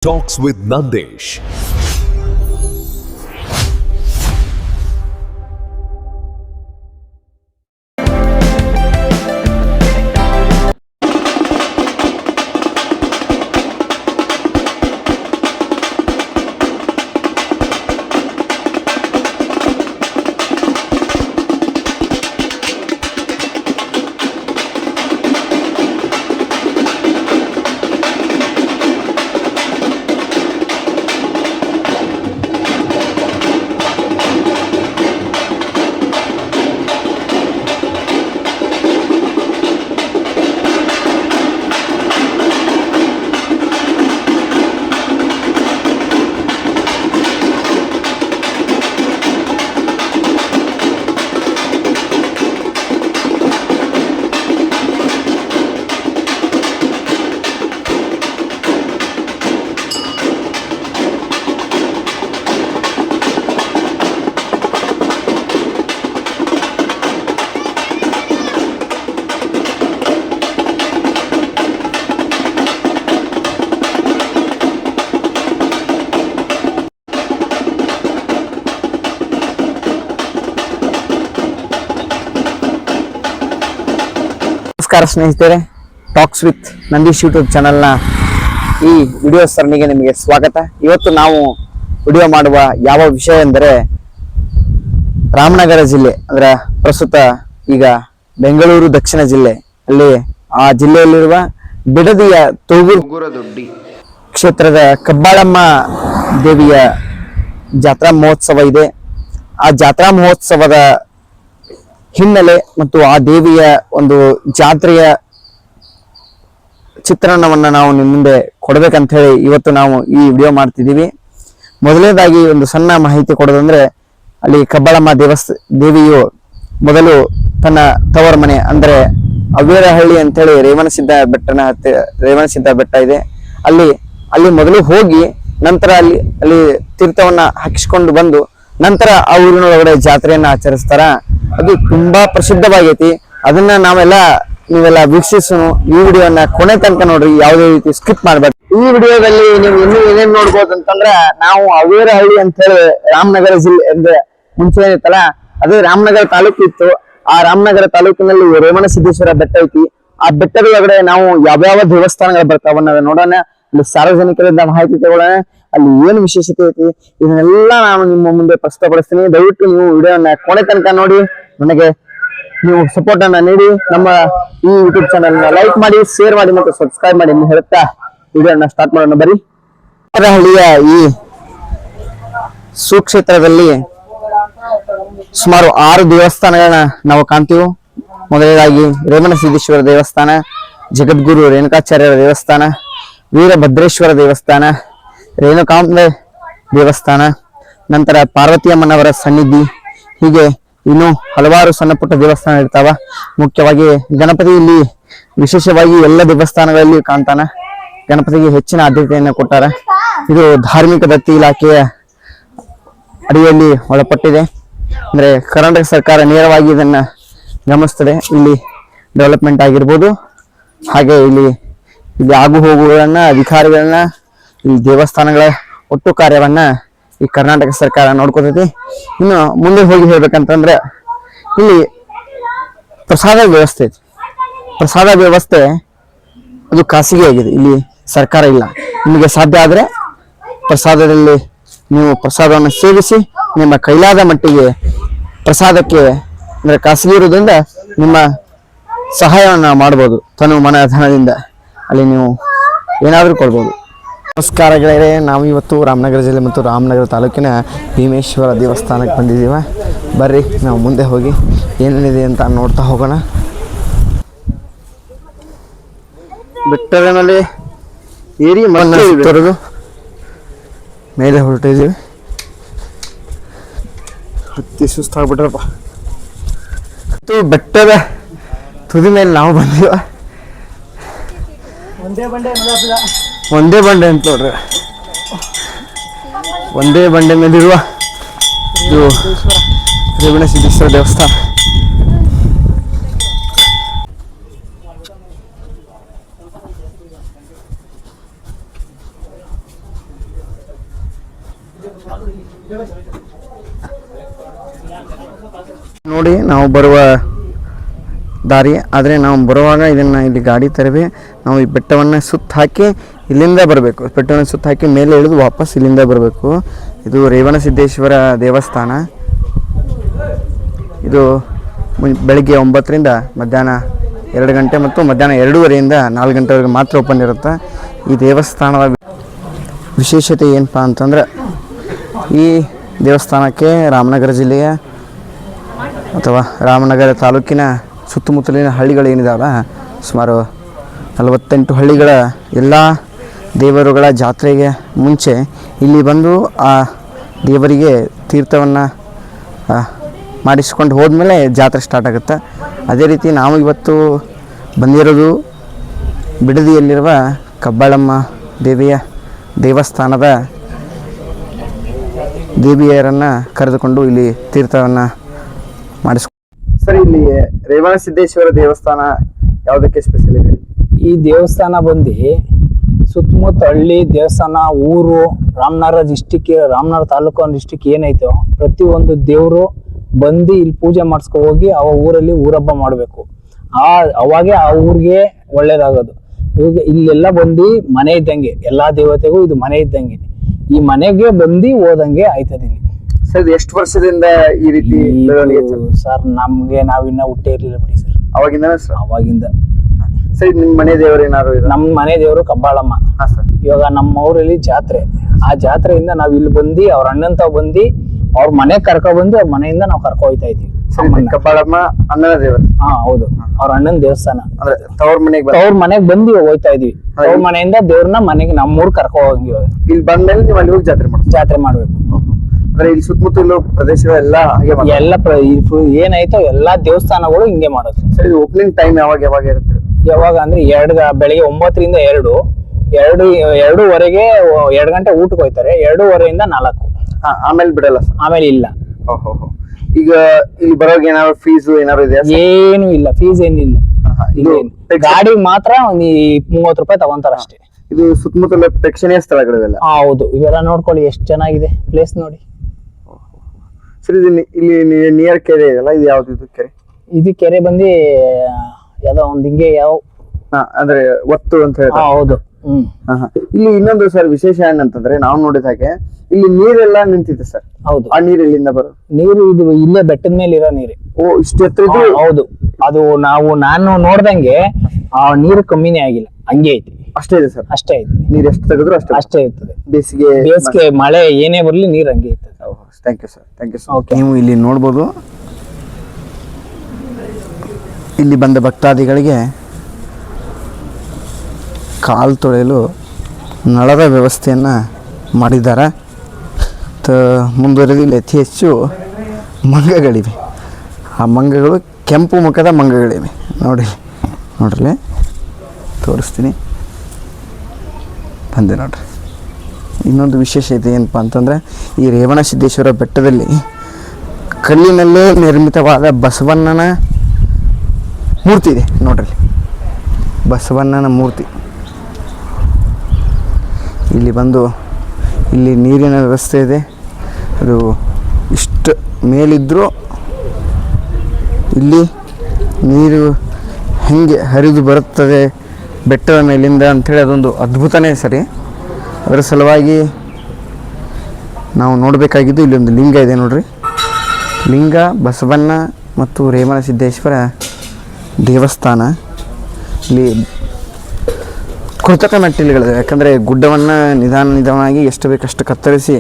Talks with Nandesh. ನಮಸ್ಕಾರ ಸ್ನೇಹಿತರೆ, talks with Nandish YouTube ಚಾನಲ್ನ ಈ ವಿಡಿಯೋ ಸರಣಿಗೆ ನಿಮಗೆ ಸ್ವಾಗತ. ಇವತ್ತು ನಾವು ವಿಡಿಯೋ ಮಾಡುವ ಯಾವ ವಿಷಯ ಎಂದರೆ ರಾಮನಗರ ಜಿಲ್ಲೆ, ಅಂದ್ರೆ ಪ್ರಸ್ತುತ ಈಗ ಬೆಂಗಳೂರು ದಕ್ಷಿಣ ಜಿಲ್ಲೆ, ಅಲ್ಲಿ ಆ ಜಿಲ್ಲೆಯಲ್ಲಿರುವ ಬಿಡದಿಯ ತೂಗುರದೊಡ್ಡಿ ಕ್ಷೇತ್ರದ ಕಬ್ಬಾಳಮ್ಮ ದೇವಿಯ ಜಾತ್ರಾ ಮಹೋತ್ಸವ ಇದೆ. ಆ ಜಾತ್ರಾ ಮಹೋತ್ಸವದ ಹಿನ್ನೆಲೆ ಮತ್ತು ಆ ದೇವಿಯ ಒಂದು ಜಾತ್ರೆಯ ಚಿತ್ರಣವನ್ನ ನಾವು ನಿಮ್ಮ ಮುಂದೆ ಕೊಡ್ಬೇಕಂತ ಹೇಳಿ ಇವತ್ತು ನಾವು ಈ ವಿಡಿಯೋ ಮಾಡ್ತಿದ್ದೀವಿ. ಮೊದಲನೇದಾಗಿ ಒಂದು ಸಣ್ಣ ಮಾಹಿತಿ ಕೊಡೋದಂದ್ರೆ, ಅಲ್ಲಿ ಕಬ್ಬಾಳಮ್ಮ ದೇವಿಯು ಮೊದಲು ತನ್ನ ತವರ ಮನೆ ಅಂದ್ರೆ ಅವ್ವೇರಹಳ್ಳಿ ಅಂತೇಳಿ ರೇವಣಸಿದ್ದ ಬೆಟ್ಟ ಇದೆ. ಅಲ್ಲಿ ಮೊದಲು ಹೋಗಿ ನಂತರ ಅಲ್ಲಿ ತೀರ್ಥವನ್ನ ಹಾಕಿಸ್ಕೊಂಡು ಬಂದು ನಂತರ ಆ ಊರಿನೊಳಗಡೆ ಜಾತ್ರೆಯನ್ನ ಆಚರಿಸ್ತಾರ. ಅದು ತುಂಬಾ ಪ್ರಸಿದ್ಧವಾಗೈತಿ. ಅದನ್ನ ನೀವೆಲ್ಲ ವೀಕ್ಷಿಸೋಣ. ಈ ವಿಡಿಯೋನ ಕೊನೆ ತನಕ ನೋಡ್ರಿ, ಯಾವುದೇ ರೀತಿ ಸ್ಕಿಪ್ ಮಾಡ್ಬೇಡಿ. ಈ ವಿಡಿಯೋದಲ್ಲಿ ನೀವು ಇನ್ನೂ ಏನೇನ್ ನೋಡ್ಬೋದು ಅಂತಂದ್ರ, ನಾವು ಅವ್ವೇರಹಳ್ಳಿ ಅಂತ ಹೇಳಿ ರಾಮನಗರ ಜಿಲ್ಲೆ ಅಂದ್ರೆ ಮುಂಚೆ ಏನಿತ್ತಲ್ಲ, ಅದೇ ರಾಮನಗರ ತಾಲೂಕು ಇತ್ತು. ಆ ರಾಮನಗರ ತಾಲೂಕಿನಲ್ಲಿ ರೇವಣಸಿದ್ದೇಶ್ವರ ಬೆಟ್ಟ ಐತಿ. ಆ ಬೆಟ್ಟದ ಒಳಗಡೆ ನಾವು ಯಾವ್ಯಾವ ದೇವಸ್ಥಾನಗಳು ಬರ್ತಾವನ್ನ ನೋಡೋಣ. ಅಲ್ಲಿ ಸಾರ್ವಜನಿಕರಿಂದ ಮಾಹಿತಿ ತಗೊಳ್ಳೋಣ. ಅಲ್ಲಿ ಏನು ವಿಶೇಷತೆ ಐತಿ ಇದನ್ನೆಲ್ಲ ನಾನು ನಿಮ್ಮ ಮುಂದೆ ಪ್ರಸ್ತುತಪಡಿಸ್ತೀನಿ. ದಯವಿಟ್ಟು ನೀವು ವಿಡಿಯೋನ ಕೊನೆ ತನಕ ನೋಡಿ, ನನಗೆ ನೀವು ಸಪೋರ್ಟ್ ಅನ್ನ ನೀಡಿ. ನಮ್ಮ ಈ ಯೂಟ್ಯೂಬ್ ಚಾನಲ್ ನ ಲೈಕ್ ಮಾಡಿ, ಶೇರ್ ಮಾಡಿ ಮತ್ತು ಸಬ್ಸ್ಕ್ರೈಬ್ ಮಾಡಿ ಅಂತ ಹೇಳ್ತಾ ವಿಡಿಯೋನ ಸ್ಟಾರ್ಟ್ ಮಾಡೋಣ. ಬರೀ ಹಳ್ಳಿಯ ಈ ಸುಕ್ಷೇತ್ರದಲ್ಲಿ ಸುಮಾರು 6 ದೇವಸ್ಥಾನಗಳನ್ನ ನಾವು ಕಾಣ್ತೀವಿ. ಮೊದಲನೇದಾಗಿ ರೇವಣಸಿದ್ದೇಶ್ವರ ದೇವಸ್ಥಾನ, ಜಗದ್ಗುರು ರೇಣುಕಾಚಾರ್ಯರ ದೇವಸ್ಥಾನ, ವೀರಭದ್ರೇಶ್ವರ ದೇವಸ್ಥಾನ, ರೇಣುಕಾಂಬೆ ದೇವಸ್ಥಾನ, ನಂತರ ಪಾರ್ವತಿಯಮ್ಮನವರ ಸನ್ನಿಧಿ, ಹೀಗೆ ಇನ್ನು ಹಲವಾರು ಸಣ್ಣ ಪುಟ್ಟ ದೇವಸ್ಥಾನ ಇರ್ತಾವ. ಮುಖ್ಯವಾಗಿ ಗಣಪತಿ ಇಲ್ಲಿ ವಿಶೇಷವಾಗಿ ಎಲ್ಲ ದೇವಸ್ಥಾನಗಳಲ್ಲಿ ಕಾಣ್ತಾನ. ಗಣಪತಿಗೆ ಹೆಚ್ಚಿನ ಆದ್ಯತೆಯನ್ನು ಕೊಟ್ಟಾರ. ಇದು ಧಾರ್ಮಿಕ ದತ್ತಿ ಇಲಾಖೆಯ ಅಡಿಯಲ್ಲಿ ಒಳಪಟ್ಟಿದೆ. ಅಂದ್ರೆ ಕರ್ನಾಟಕ ಸರ್ಕಾರ ನೇರವಾಗಿ ಇದನ್ನ ಗಮನಿಸ್ತದೆ. ಇಲ್ಲಿ ಡೆವಲಪ್ಮೆಂಟ್ ಆಗಿರ್ಬೋದು, ಹಾಗೆ ಇಲ್ಲಿ ಆಗು ಹೋಗುಗಳನ್ನ, ಅಧಿಕಾರಿಗಳನ್ನ, ಈ ದೇವಸ್ಥಾನಗಳ ಒಟ್ಟು ಕಾರ್ಯವನ್ನ ಈ ಕರ್ನಾಟಕ ಸರ್ಕಾರ ನೋಡ್ಕೊತೈತಿ. ಇನ್ನು ಮುಂದೆ ಹೋಗಿ ಹೇಳ್ಬೇಕಂತಂದ್ರೆ, ಇಲ್ಲಿ ಪ್ರಸಾದ ವ್ಯವಸ್ಥೆ ಐತಿ. ಪ್ರಸಾದ ವ್ಯವಸ್ಥೆ ಅದು ಖಾಸಗಿ ಆಗಿದೆ, ಇಲ್ಲಿ ಸರ್ಕಾರ ಇಲ್ಲ. ನಿಮಗೆ ಸಾಧ್ಯ ಆದ್ರೆ ಪ್ರಸಾದದಲ್ಲಿ ನೀವು ಪ್ರಸಾದವನ್ನು ಸೇವಿಸಿ ನಿಮ್ಮ ಕೈಲಾದ ಮಟ್ಟಿಗೆ ಪ್ರಸಾದಕ್ಕೆ ಅಂದ್ರೆ ಖಾಸಗಿ ಇರೋದ್ರಿಂದ ನಿಮ್ಮ ಸಹಾಯವನ್ನ ಮಾಡ್ಬೋದು. ತನು ಮನ ಧನದಿಂದ ಅಲ್ಲಿ ನೀವು ಏನಾದರೂ ಕೊಡ್ಬೋದು. ನಮಸ್ಕಾರ ಗೆಳೆಯರೇ, ನಾವು ಇವತ್ತು ರಾಮನಗರ ಜಿಲ್ಲೆ ಮತ್ತು ರಾಮನಗರ ತಾಲೂಕಿನ ಭೀಮೇಶ್ವರ ದೇವಸ್ಥಾನಕ್ಕೆ ಬಂದಿದ್ದೀವಿ. ಬರ್ರಿ ನಾವು ಮುಂದೆ ಹೋಗಿ ಏನೇನಿದೆ ಅಂತ ನೋಡ್ತಾ ಹೋಗೋಣ. ಬೆಟ್ಟದ ಮೇಲೆ ಏರಿ ಮಣ್ಣು ತೊರೆದು ಮೇಲೆ ಹೊರಟಿದ್ದೀವಿ. ಹತ್ತಿ ಸುಸ್ತಾಗ್ಬಿಟ್ರಪ್ಪ. ಬೆಟ್ಟದ ತುದಿ ಮೇಲೆ ನಾವು ಬಂದೀವ. ಒಂದೇ ಬಂಡೆ ಅಂತ ನೋಡ್ರಿ, ಒಂದೇ ಬಂಡೆ ಮೇಲಿರುವ ಇದು ರೇವಣಸಿದ್ದೇಶ್ವರ ದೇವಸ್ಥಾನ. ನೋಡಿ ನಾವು ಬರುವ ದಾರಿ, ಆದರೆ ನಾವು ಬರುವಾಗ ಇದನ್ನು ಇಲ್ಲಿ ಗಾಡಿ ತರವೆ ನಾವು ಈ ಬೆಟ್ಟವನ್ನು ಸುತ್ತ ಹಾಕಿ ಇಲ್ಲಿಂದ ಬರಬೇಕು. ಬೆಟ್ಟವನ್ನು ಸುತ್ತ ಹಾಕಿ ಮೇಲೆ ಇಳಿದು ವಾಪಸ್ ಇಲ್ಲಿಂದ ಬರಬೇಕು. ಇದು ರೇವಣಸಿದ್ದೇಶ್ವರ ದೇವಸ್ಥಾನ. ಇದು ಬೆಳಗ್ಗೆ 9ರಿಂದ ಮಧ್ಯಾಹ್ನ 2 ಗಂಟೆ ಮತ್ತು ಮಧ್ಯಾಹ್ನ 2:30ಯಿಂದ 4 ಗಂಟೆವರೆಗೆ ಮಾತ್ರ ಓಪನ್ ಇರುತ್ತೆ. ಈ ದೇವಸ್ಥಾನದ ವಿಶೇಷತೆ ಏನಪ್ಪ ಅಂತಂದ್ರೆ, ಈ ದೇವಸ್ಥಾನಕ್ಕೆ ರಾಮನಗರ ಜಿಲ್ಲೆಯ ಅಥವಾ ರಾಮನಗರ ತಾಲೂಕಿನ ಸುತ್ತಮುತ್ತಲಿನ ಹಳ್ಳಿಗಳೇನಿದಾವೆ, ಸುಮಾರು 48 ಹಳ್ಳಿಗಳ ಎಲ್ಲ ದೇವರುಗಳ ಜಾತ್ರೆಗೆ ಮುಂಚೆ ಇಲ್ಲಿ ಬಂದು ಆ ದೇವರಿಗೆ ತೀರ್ಥವನ್ನು ಮಾಡಿಸ್ಕೊಂಡು ಹೋದ್ಮೇಲೆ ಜಾತ್ರೆ ಸ್ಟಾರ್ಟ್ ಆಗುತ್ತೆ. ಅದೇ ರೀತಿ ನಾವು ಇವತ್ತು ಬಂದಿರೋದು ಬಿಡದಿಯಲ್ಲಿರುವ ಕಬ್ಬಾಳಮ್ಮ ದೇವಿಯ ದೇವಸ್ಥಾನದ ದೇವಿಯರನ್ನು ಕರೆದುಕೊಂಡು ಇಲ್ಲಿ ತೀರ್ಥವನ್ನು ಮಾಡಿಸ್ಕೊಂಡು. ಸರ್, ಇಲ್ಲಿ ರೇವಣಸಿದ್ದೇಶ್ವರ ದೇವಸ್ಥಾನ ಯಾವುದಕ್ಕೆ ಸ್ಪೆಷಲ್ ಇದೆ? ಈ ದೇವಸ್ಥಾನ ಬಂದು ಸುತ್ತಮುತ್ತ ಹಳ್ಳಿ ದೇವಸ್ಥಾನ ಊರು ರಾಮನಗರ ಡಿಸ್ಟಿಕ್, ರಾಮನಗರ ತಾಲೂಕು ಡಿಸ್ಟಿಕ್ ಏನೈತೋ ಪ್ರತಿಯೊಂದು ದೇವರು ಬಂದು ಇಲ್ಲಿ ಪೂಜೆ ಮಾಡಿಸ್ಕೊ ಹೋಗಿ ಅವ ಊರಲ್ಲಿ ಊರಬ್ಬ ಮಾಡಬೇಕು. ಅವಾಗೆ ಆ ಊರಿಗೆ ಒಳ್ಳೇದಾಗೋದು. ಇವಾಗ ಇಲ್ಲೆಲ್ಲ ಬಂದು ಮನೆ ಇದ್ದಂಗೆ, ಎಲ್ಲಾ ದೇವತೆಗೂ ಇದು ಮನೆ ಇದ್ದಂಗೆ. ಈ ಮನೆಗೆ ಬಂದು ಹೋದಂಗೆ ಆಯ್ತದ ಇಲ್ಲಿ. ಸರ್, ಎಷ್ಟು ವರ್ಷದಿಂದ ಈ ರೀತಿ? ಸರ್, ನಮ್ಗೆ ನಾವಿನ್ನ ಹುಟ್ಟೇ ಇರ್ಲಿಲ್ಲ ಬಿಡಿ ಸರ್. ಅವಾಗಿಂದ ಅವಾಗಿಂದ. ಸರ್, ನಿಮ್ ಮನೆ ದೇವರು ಏನಾರು? ನಮ್ಮ ಮನೆ ದೇವರು ಕಬ್ಬಾಳಮ್ಮ. ಇವಾಗ ನಮ್ಮ ಊರಲ್ಲಿ ಜಾತ್ರೆ, ಆ ಜಾತ್ರೆಯಿಂದ ನಾವ್ ಇಲ್ಲಿ ಬಂದು ಅವ್ರ ಅಣ್ಣನ್ ತಾವ್ ಬಂದು ಅವ್ರ ಮನೆಗ್ ಕರ್ಕೊ ಬಂದು ಅವ್ರ ಮನೆಯಿಂದ ನಾವು ಕರ್ಕೊ ಹೋಯ್ತಾ ಇದೀವಿ. ಕಬ್ಬಾಳಮ್ಮ ಅಣ್ಣನ ದೇವರು? ಹಾ, ಹೌದು. ಅವ್ರ ಅಣ್ಣನ ದೇವಸ್ಥಾನ. ಅಂದ್ರೆ ತವ್ರ ಮನೆಗ್ ಬಂದು ಹೋಯ್ತಾ ಇದೀವಿ. ಅವ್ರ ಮನೆಯಿಂದ ದೇವ್ರನ್ನ ಮನೆಗೆ ನಮ್ಮೂರ್ ಕರ್ಕೊ ಹೋಗಿ ಇಲ್ಲಿ ಬಂದ್ಮೇಲೆ ನೀವು ಅಲ್ಲಿ ಹೋಗಿ ಜಾತ್ರೆ ಮಾಡ್ಬೇಕು. ಅಂದ್ರೆ ಇಲ್ಲಿ ಸುತ್ತಮುತ್ತಲು ಪ್ರದೇಶಗಳೆಲ್ಲ ಎಲ್ಲ ಏನಾಯ್ತೋ ಎಲ್ಲಾ ದೇವಸ್ಥಾನಗಳು ಹಿಂಗೆ ಮಾಡೋದು. ಸರ್, ಓಪನಿಂಗ್ ಟೈಮ್ ಯಾವಾಗ ಇರುತ್ತೆ? ಯಾವಾಗ ಅಂದ್ರೆ ಬೆಳಿಗ್ಗೆ 9ರಿಂದ 2:02ವರೆಗೆ 2 ಗಂಟೆ ಊಟಕ್ಕೆ ಹೋಯ್ತಾರೆ. 2:30ಯಿಂದ 4. ಆಮೇಲೆ ಬಿಡಲ್ಲ ಸರ್? ಆಮೇಲೆ ಇಲ್ಲ. ಈಗ ಇಲ್ಲಿ ಬರೋವಾಗ ಏನಾದ್ರು ಫೀಸ್ ಏನಾದ್ರು ಇದೆ? ಏನು ಇಲ್ಲ, ಫೀಸ್ ಏನಿಲ್ಲ. ಗಾಡಿ ಮಾತ್ರ ಒಂದು 30 ರೂಪಾಯಿ ತಗೊಂತಾರ ಅಷ್ಟೇ. ಇದು ಸುತ್ತಮುತ್ತಲ ಪ್ರೇಕ್ಷಣೀಯ ಸ್ಥಳಗಳಿವೆಲ್ಲ? ಹೌದು, ಇವೆಲ್ಲ ನೋಡ್ಕೊಳ್ಳಿ ಎಷ್ಟು ಚೆನ್ನಾಗಿದೆ ಪ್ಲೇಸ್ ನೋಡಿ. ಸರ್, ಇಲ್ಲಿ ನಿಯರ್ ಕೆರೆ ಇದೆಯಲ್ಲ, ಇದು ಯಾವ್ದು ಇದು ಕೆರೆ? ಇದು ಕೆರೆ ಬಂದು ಯಾವ್ದೋ ಒಂದ್ ಹಿಂಗೆ ಅಂದ್ರೆ ಒತ್ತು ಅಂತ ಹೇಳಿ. ಹೌದು. ಇಲ್ಲಿ ಇನ್ನೊಂದು ಸರ್ ವಿಶೇಷ ಏನಂತಂದ್ರೆ, ನಾವು ನೋಡಿದ ಹಾಗೆ ಇಲ್ಲಿ ನೀರೆಲ್ಲ ನಿಂತಿದೆ ಸರ್. ಹೌದು. ಆ ನೀರು ಎಲ್ಲಿಂದ ಬರೋ ನೀರು? ಇದು ಇಲ್ಲೇ ಬೆಟ್ಟದ ಮೇಲೆ ಇರೋ ನೀರು. ಓ, ಇಷ್ಟು ಎತ್ತರ? ಹೌದು. ಅದು ನಾನು ನೋಡ್ದಂಗೆ ಆ ನೀರು ಕಮ್ಮಿನೇ ಆಗಿಲ್ಲ, ಹಂಗೆ ಐತಿ. ಅಷ್ಟೇ ಇದೆ ಸರ್? ಅಷ್ಟೇ ಐತಿ. ನೀರು ಎಷ್ಟು ತೆಗೆದ್ರು ಅಷ್ಟೇ ಇರ್ತದೆ. ಬೇಸಿಗೆ ಮಳೆ ಏನೇ ಬರ್ಲಿ ನೀರ್ ಹಂಗೆ ಇರ್ತದೆ. Thank you sir, thank you sir. ನೀವು ಇಲ್ಲಿ ನೋಡ್ಬೋದು, ಇಲ್ಲಿ ಬಂದ ಭಕ್ತಾದಿಗಳಿಗೆ ಕಾಲು ತೊಳೆಯಲು ನಳದ ವ್ಯವಸ್ಥೆಯನ್ನು ಮಾಡಿದ್ದಾರೆ. ಮುಂದುವರೆದು ಇಲ್ಲಿ ಅತಿ ಹೆಚ್ಚು ಮಂಗಗಳಿವೆ. ಆ ಮಂಗಗಳು ಕೆಂಪು ಮುಖದ ಮಂಗಗಳಿವೆ. ನೋಡ್ರಿ ತೋರಿಸ್ತೀನಿ, ಬಂದೆ ನೋಡ್ರಿ. ಇನ್ನೊಂದು ವಿಶೇಷತೆ ಏನಪ್ಪ ಅಂತಂದರೆ, ಈ ರೇವಣಸಿದ್ದೇಶ್ವರ ಬೆಟ್ಟದಲ್ಲಿ ಕಲ್ಲಿನಲ್ಲೇ ನಿರ್ಮಿತವಾದ ಬಸವಣ್ಣನ ಮೂರ್ತಿ ಇದೆ ನೋಡ್ರಿ. ಬಸವಣ್ಣನ ಮೂರ್ತಿ ಇಲ್ಲಿ ಬಂದು, ಇಲ್ಲಿ ನೀರಿನ ವ್ಯವಸ್ಥೆ ಇದೆ. ಅದು ಇಷ್ಟು ಮೇಲಿದ್ದರೂ ಇಲ್ಲಿ ನೀರು ಹೆಂಗೆ ಹರಿದು ಬರುತ್ತದೆ ಬೆಟ್ಟದ ಮೇಲಿಂದ ಅಂಥೇಳಿ ಅದೊಂದು ಅದ್ಭುತನೇ ಸರಿ. ಅದರ ಸಲುವಾಗಿ ನಾವು ನೋಡಬೇಕಾಗಿದ್ದು ಇಲ್ಲೊಂದು ಲಿಂಗ ಇದೆ ನೋಡ್ರಿ. ಲಿಂಗ, ಬಸವಣ್ಣ ಮತ್ತು ರೇವಣಸಿದ್ದೇಶ್ವರ ದೇವಸ್ಥಾನ. ಇಲ್ಲಿ ಕೃತಕ ಮೆಟ್ಟಿಲುಗಳಿದೆ. ಯಾಕಂದರೆ ಗುಡ್ಡವನ್ನು ನಿಧಾನವಾಗಿ ಎಷ್ಟು ಬೇಕಷ್ಟು ಕತ್ತರಿಸಿ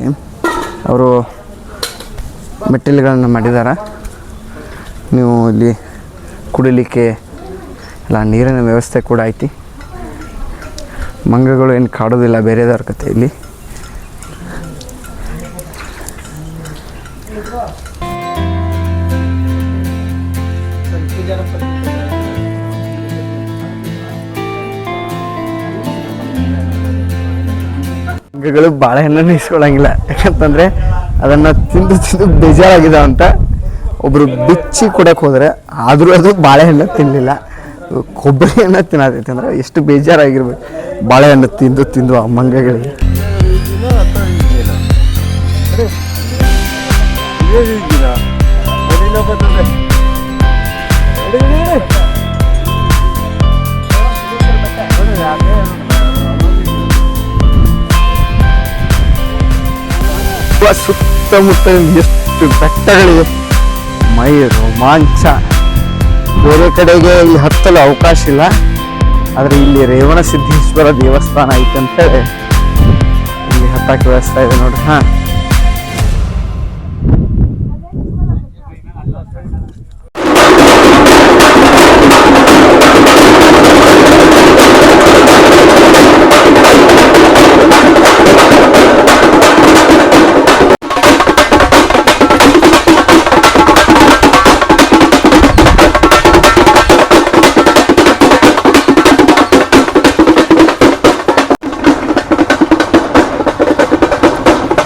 ಅವರು ಮೆಟ್ಟಿಲುಗಳನ್ನು ಮಾಡಿದ್ದಾರೆ. ನೀವು ಇಲ್ಲಿ ಕುಡಿಲಿಕ್ಕೆ ಎಲ್ಲ ನೀರಿನ ವ್ಯವಸ್ಥೆ ಕೂಡ ಐತಿ. ಮಂಗಗಳು ಏನು ಕಾಡೋದಿಲ್ಲ, ಬೇರೆದವ್ರ ಕತೆ ಇಲ್ಲಿ. ಮಂಗಗಳು ಬಾಳೆಹಣ್ಣನ್ನು ಇಸ್ಕೊಳ್ಳಂಗಿಲ್ಲ, ಯಾಕಂತಂದರೆ ಅದನ್ನು ತಿಂದು ಬೇಜಾರಾಗಿದೆ ಅಂತ ಒಬ್ಬರು ಬಿಚ್ಚಿ ಕೊಡಕ್ಕೆ ಹೋದರೆ, ಆದರೂ ಅದು ಬಾಳೆಹಣ್ಣು ತಿನ್ನಲಿಲ್ಲ, ಕೊಬ್ಬರಿ ಹಣ್ಣು ತಿನ್ನತೈತೆ. ಅಂದರೆ ಎಷ್ಟು ಬೇಜಾರಾಗಿರ್ಬೇಕು ಬಾಳೆಹಣ್ಣು ತಿಂದು ಆ ಮಂಗಗಳಿಗೆ. ಸುತ್ತಮುತ್ತ ಎಷ್ಟು ಬೆಟ್ಟಗಳಿವೆ, ಮೈ ರೋಮಾಂಚ. ಬೇರೆ ಕಡೆಗೆ ಇಲ್ಲಿ ಹತ್ತಲು ಅವಕಾಶ ಇಲ್ಲ, ಆದರೆ ಇಲ್ಲಿ ರೇವಣ ಸಿದ್ದೇಶ್ವರ ದೇವಸ್ಥಾನ ಐತೆ ಅಂತೇಳಿ ಇಲ್ಲಿ ಹತ್ತಕ್ಕೆ ವ್ಯವಸ್ಥೆ ಇದೆ ನೋಡ್ರಿ. ಹಾ,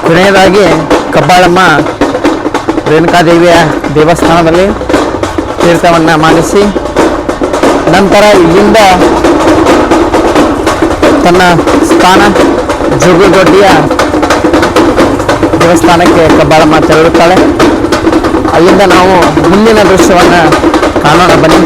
ಕೊನೆಯದಾಗಿ ಕಬ್ಬಾಳಮ್ಮ ರೇಣುಕಾದೇವಿಯ ದೇವಸ್ಥಾನದಲ್ಲಿ ತೀರ್ಥವನ್ನು ಮಾಡಿಸಿ ನಂತರ ಇಲ್ಲಿಂದ ತನ್ನ ಸ್ಥಾನ ಜೋಗುದೊಡ್ಡಿಯ ದೇವಸ್ಥಾನಕ್ಕೆ ಕಬ್ಬಾಳಮ್ಮ ತೆರಳುತ್ತಾಳೆ. ಅಲ್ಲಿಂದ ನಾವು ಮುಂದಿನ ದೃಶ್ಯವನ್ನು ಕಾಣೋಣ ಬನ್ನಿ.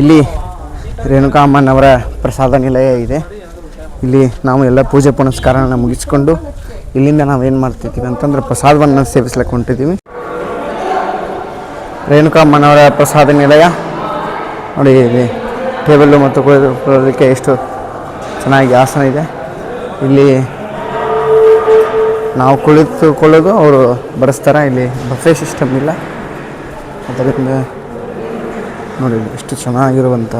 ಇಲ್ಲಿ ರೇಣುಕಾ ಅಮ್ಮನವರ ಪ್ರಸಾದ ನಿಲಯ ಇದೆ. ಇಲ್ಲಿ ನಾವು ಎಲ್ಲ ಪೂಜೆ ಪುನಸ್ಕಾರನ ಮುಗಿಸ್ಕೊಂಡು ಇಲ್ಲಿಂದ ನಾವೇನು ಮಾಡ್ತಿದ್ದೀವಿ ಅಂತಂದ್ರೆ ಪ್ರಸಾದವನ್ನು ಸೇವಿಸ್ಲಿಕ್ಕೆ ಹೊಂಟಿದ್ದೀವಿ. ರೇಣುಕಾ ಅಮ್ಮನವರ ಪ್ರಸಾದ ನಿಲಯ ನೋಡಿ, ಇಲ್ಲಿ ಟೇಬಲ್ಲು ಮತ್ತು ಕುಳಿತುಕೊಳ್ಳೋದಕ್ಕೆ ಎಷ್ಟು ಚೆನ್ನಾಗಿ ಆಸನ ಇದೆ. ಇಲ್ಲಿ ನಾವು ಕುಳಿತುಕೊಳ್ಳೋದು ಅವರು ಬಡಿಸ್ತಾರೆ. ಇಲ್ಲಿ ಬಫೆ ಸಿಸ್ಟಮ್ ಇಲ್ಲ, ಅದರಿಂದ ನೋಡಿ ಎಷ್ಟು ಚೆನ್ನಾಗಿರುವಂಥ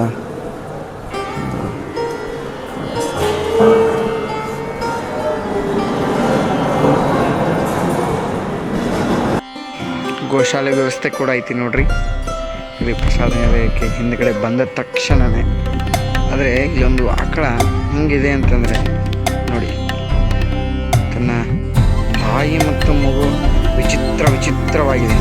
ಗೋಶಾಲೆ ವ್ಯವಸ್ಥೆ ಕೂಡ ಐತಿ ನೋಡ್ರಿ. ಇಲ್ಲಿ ಪ್ರಸಾದ ನಿಲಯಕ್ಕೆ ಹಿಂದ್ಗಡೆ ಬಂದ ತಕ್ಷಣವೇ, ಆದರೆ ಇಲ್ಲೊಂದು ಆಕಳ ಹೆಂಗಿದೆ ಅಂತಂದರೆ ನೋಡಿ, ತನ್ನ ತಾಯಿ ಮತ್ತು ಮಗು ವಿಚಿತ್ರವಾಗಿದೆ.